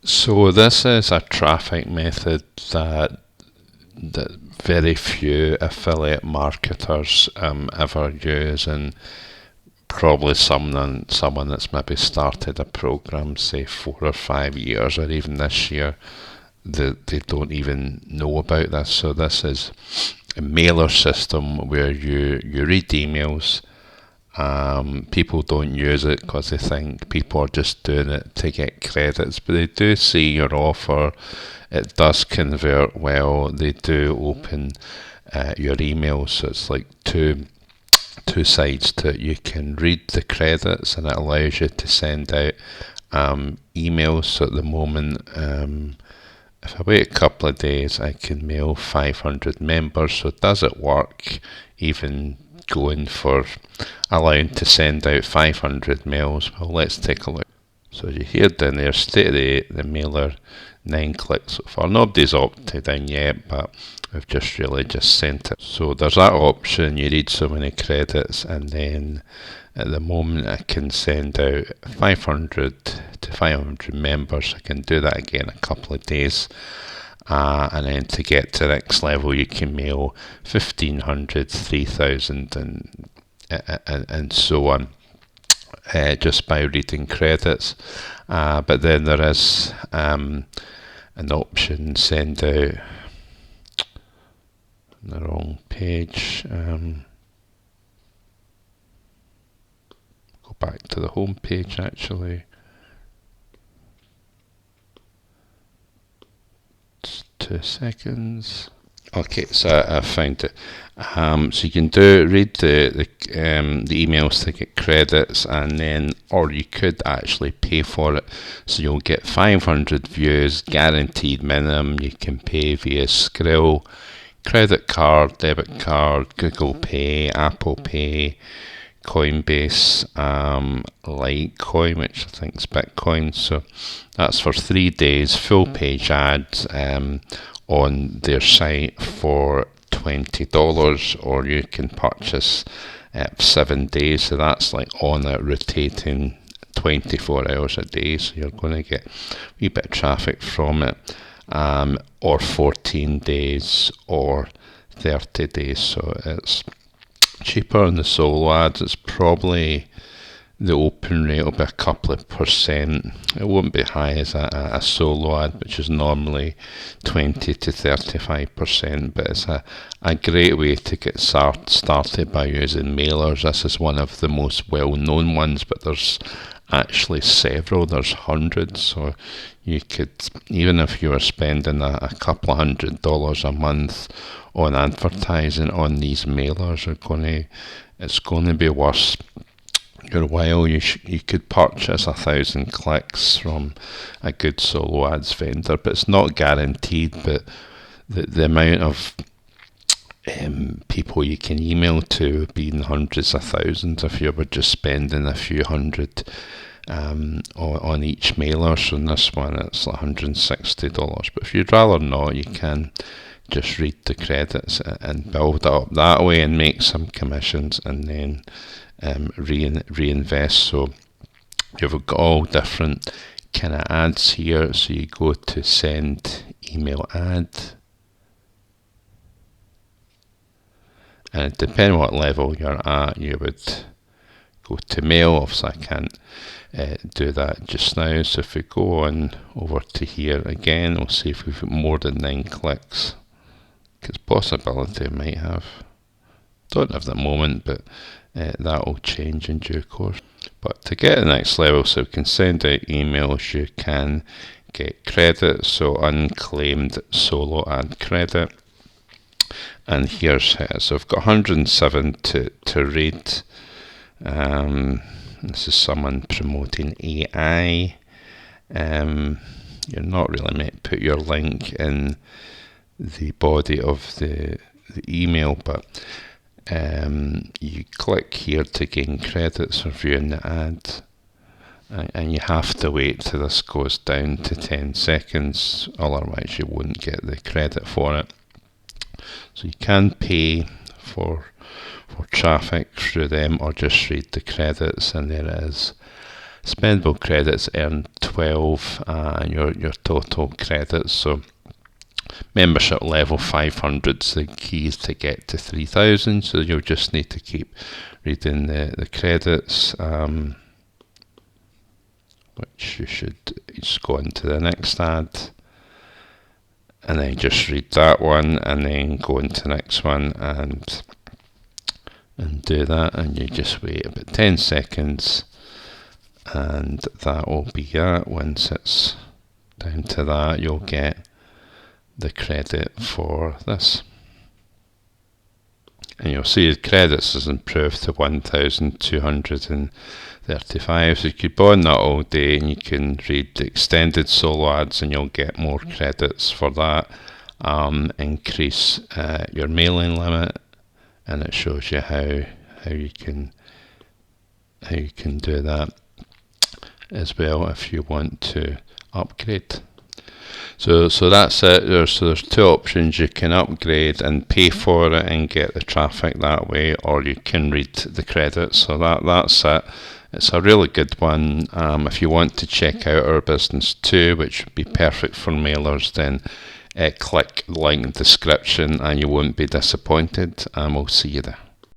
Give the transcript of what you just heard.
So this is a traffic method that very few affiliate marketers ever use, and probably someone that's maybe started a program, say 4 or 5 years, or even this year, they don't even know about this. So this is a mailer system where you read emails. People don't use it because they think people are just doing it to get credits, but they do see your offer. It does convert well. They do open your emails, so it's like two sides to it. You can read the credits, and it allows you to send out emails. So at the moment, if I wait a couple of days, I can mail 500 members. So does it work? Even going for allowing to send out 500 mails. Well, let's take a look. So you hear down there, state of the mailer, 9 clicks so far. Nobody's opted in yet, but we've just sent it. So there's that option. You read so many credits, and then at the moment I can send out 500 to 500 members. I can do that again a couple of days. And then to get to the next level, you can mail 1,500, 3,000, and so on, just by reading credits. But then there is an option, send out on the wrong page. Go back to the home page actually. Just 2 seconds. Okay, so I found it. So you can read the emails to get credits, and then, or you could actually pay for it. So you'll get 500 views, guaranteed minimum. You can pay via Skrill, credit card, debit card, Google Pay, Apple Pay, Coinbase, Litecoin, which I think is Bitcoin. So that's for 3 days, full page ads on their site for $20, or you can purchase 7 days. So that's like on it, rotating 24 hours a day. So you're going to get a wee bit of traffic from it, or 14 days or 30 days. So it's cheaper on the solo ads. It's probably the open rate will be a couple of percent. It won't be high as a solo ad, which is normally 20 to 35%, but it's a great way to get started by using mailers. This is one of the most well-known ones, but there's actually several. There's hundreds, so you could, even if you were spending a couple of $100 a month on advertising on these mailers, it's going to be worth your while. You could purchase 1,000 clicks from a good solo ads vendor, but it's not guaranteed. But the amount of people you can email to would be in hundreds of thousands if you were just spending a few hundred on each mailer. So in this one it's $160, but if you'd rather not, you can just read the credits and build it up that way and make some commissions, and then reinvest. So you've got all different kind of ads here. So you go to send email ad, and depending what level you're at, you would go to mail. Obviously I can't do that just now, so if we go on over to here again, we'll see if we've got more than 9 clicks, because possibility might have. Don't have the moment, but that will change in due course. But to get to the next level, so we can send out emails, you can get credit, so unclaimed solo ad credit. And here's so I've got 107 to read. This is someone promoting AI. You're not really meant to put your link in the body of the email, but you click here to gain credits for viewing the ad, and you have to wait till this goes down to 10 seconds, otherwise you won't get the credit for it. So you can pay for traffic through them, or just read the credits, and there is spendable credits earn 12 your total credits. So membership level 500 is the keys to get to 3000, so you'll just need to keep reading the credits, which you should just go into the next ad and then just read that one and then go into the next one and do that, and you just wait about 10 seconds and that will be it. Once it's down to that, you'll get the credit for this, and you'll see the credits has improved to 1235, so you could be on that all day and you can read the extended solo ads and you'll get more credits for that. Increase your mailing limit, and it shows you how you can do that as well if you want to upgrade. So that's it. There's two options. You can upgrade and pay for it and get the traffic that way, or you can read the credits. So that's it. It's a really good one. If you want to check out our business too, which would be perfect for mailers, then click the link in the description and you won't be disappointed, and we'll see you there.